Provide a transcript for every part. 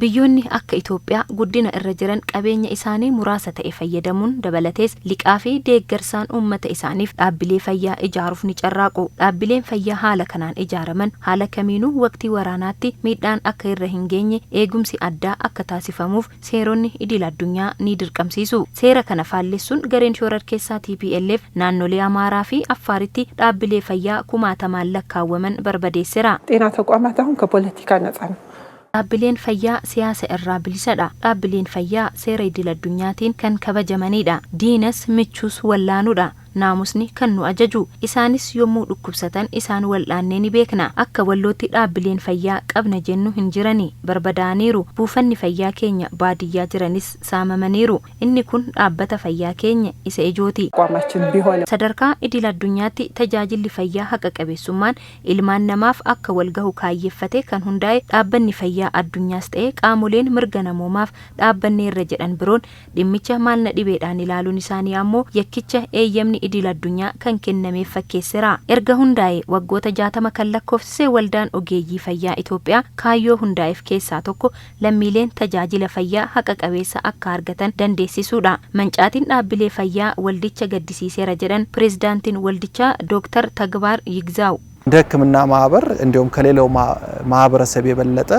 Biyyoonni akka Itoophiyaa guddina irra jiran qabeenya isaanii muraasa ta'e fayyadamuun dabalatees liqaa fi deeggarsaan uummata isaaniif dhaabbilee fayyaa ijaaruuf ni carraaqu. Dhaabbileen fayyaa haala kanaan ijaaraman haala kamiinuu waqtii waraanaatti miidhaan akka irra hin geenye eegumsi addaa akka taasifamuuf seeronni idil addunyaa ni dirqamsiisu. Seera kana faallessuun gareen shororkeessaa TPLF naannolee Amaaraa fi Affaaritti dhaabbilee fayyaa kumaatamaan lakkaawwaman barbadeessera. ጤና ተቋማት አሁን ከፖለቲካ ነፃ ነው። dhaabbileen fayyaa siyaasa irraa bilisadha. Dhaabbileen fayyaa seera idil addunyaatiin kan kabajamanidha. Diinas michuus wallaanuudha. Naamusni kan nu ajaju. Isaanis yommuu dhukkubsatan isaan wal'aannee ni beekna. Akka wallootti dhaabbileen fayyaa qabna jennu hin jirani. Barbadaaniiru. Buufanni fayyaa keenya baadiyyaa jiranis saamamaniiru. Inni kun dhaabbata fayyaa keenya isa ijooti. Sadarkaa idil addunyaatti tajaajilli fayyaa haqa qabeessummaan ilmaan namaaf akka walgahu kaayyeeffate kan hundaa'e dhaabbanni fayyaa addunyaas ta'e qaamoleen mirga namoomaaf dhaabbanne irra jedhan biroon dhimmicha maalna dhibeedhaan ilaaluun isaanii ammoo yakkicha eeyyamni idil addunyaa kan kennameef fakkeessera. Erga hundaa'e waggoota 60 kan lakkoofsise waldaan ogeeyyii fayyaa Itoophiyaa kaayyoo hundaa'eef keessaa tokko lammiileen tajaajila fayyaa haqa qabeessa akka argatan dandeessisuudha. Mancaatiin dhaabbilee fayyaa waldicha gaddisiiseera jedhan pirezidaantiin waldichaa Dr. Tagbaar Yigzaaw እንደ ሕክምና ማህበር እንዲሁም ከሌላው ማህበረሰብ የበለጠ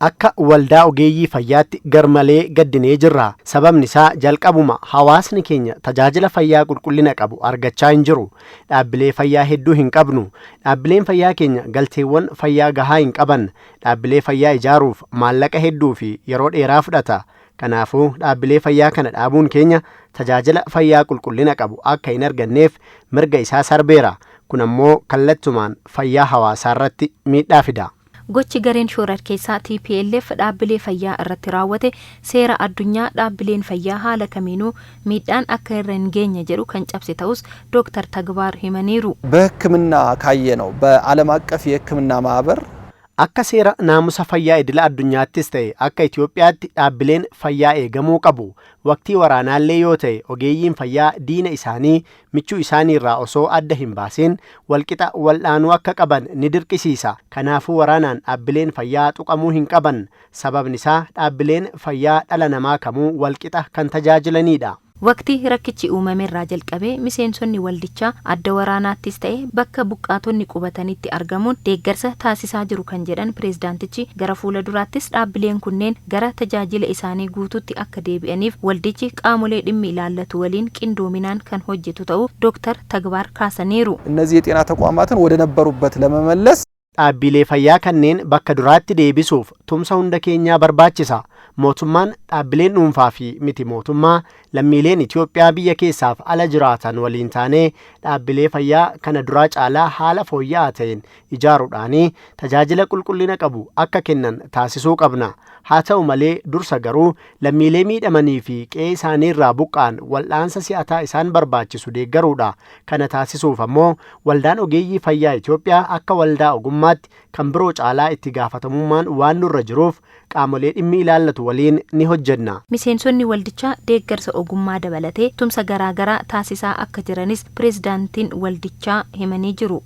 akka waldaa ogeeyyii fayyaatti garmalee gaddinee jirra. Sababni isaa jalqabuma hawaasni keenya tajaajila fayyaa qulqullina qabu argachaa hin jiru. Dhaabbilee fayyaa hedduu hin qabnu. Dhaabbileen fayyaa keenya galteewwan fayyaa gahaa hin qaban. Dhaabbilee fayyaa ijaaruuf maallaqa hedduu fi yeroo dheeraa fudhata. Kanaafuu dhaabbilee fayyaa kana dhaabuun keenya tajaajila fayyaa qulqullina qabu akka hin arganneef mirga isaa sarbeera. Kun ammoo kallattumaan fayyaa hawaasaa irratti miidhaa fida. Gochi gareen shororkeessaa TPLF dhaabbilee fayyaa irratti raawwate seera addunyaa dhaabbileen fayyaa haala kamiinuu miidhaan akka irra hin geenye jedhu kan cabse ta'us Dr. Tagbaar himaniiru. በሕክምና ካየነው በዓለም አቀፍ የሕክምና ማህበር akka seera naamusa fayyaa idila addunyaattis ta'e akka Itoophiyaatti dhaabbileen fayyaa eegamuu qabu. Waqtii waraanaallee yoo ta'e ogeeyyiin fayyaa diina isaanii michuu isaanii irraa osoo adda hin baaseen walqixa wal'aanuu akka qaban ni dirqisiisa. Kanaafuu waraanaan dhaabbileen fayyaa tuqamuu hin qaban. Sababni isaa dhaabbileen fayyaa dhala namaa kamuu walqixa kan tajaajilanidha. Waqtii rakkichi uumameerraa jalqabee miseensonni waldichaa adda waraanaattis ta'e bakka buqqaatonni qubatanitti argamuun deeggarsa taasisaa jiru kan jedhan pirezidaantichi gara fuula duraattis dhaabbileen kunneen gara tajaajila isaanii guututti akka deebi'aniif waldichi qaamolee dhimmi ilaallatu waliin qindoominaan kan hojjetu ta'uu Dr. Tagbaar kaasaniiru. እነዚህ የጤና ተቋማትን ወደ ነበሩበት ለመመለስ dhaabbilee fayyaa kanneen bakka duraatti deebisuuf tumsa hunda keenyaa barbaachisa. Mootummaan dhaabbileen dhuunfaa fi miti mootummaa lammiileen Itoophiyaa biyya keessaaf ala jiraatan waliin taanee dhaabbilee fayyaa kana duraa caalaa haala fooyya'aa ta'een ijaaruudhaan tajaajila qulqullina qabu akka kennan taasisuu qabna. Haa ta'u malee dursa garuu lammiilee miidhamanii fi qe'ee isaanii irraa buqqaan wal'aansa si'ataa isaan barbaachisu deeggaruudha. Kana taasisuuf ammoo waldaan ogeeyyii fayyaa Itoophiyaa akka waldaa ogummaatti kan biroo caalaa itti gaafatamummaan waan nurra jiruuf qaamolee dhimmi ilaallatu waliin ni hojjenna. Miseensonni waldichaa deeggarsa ogummaa dabalatee tumsa garaagaraa taasisaa akka jiranis pirezidaantiin waldichaa himanii jiru.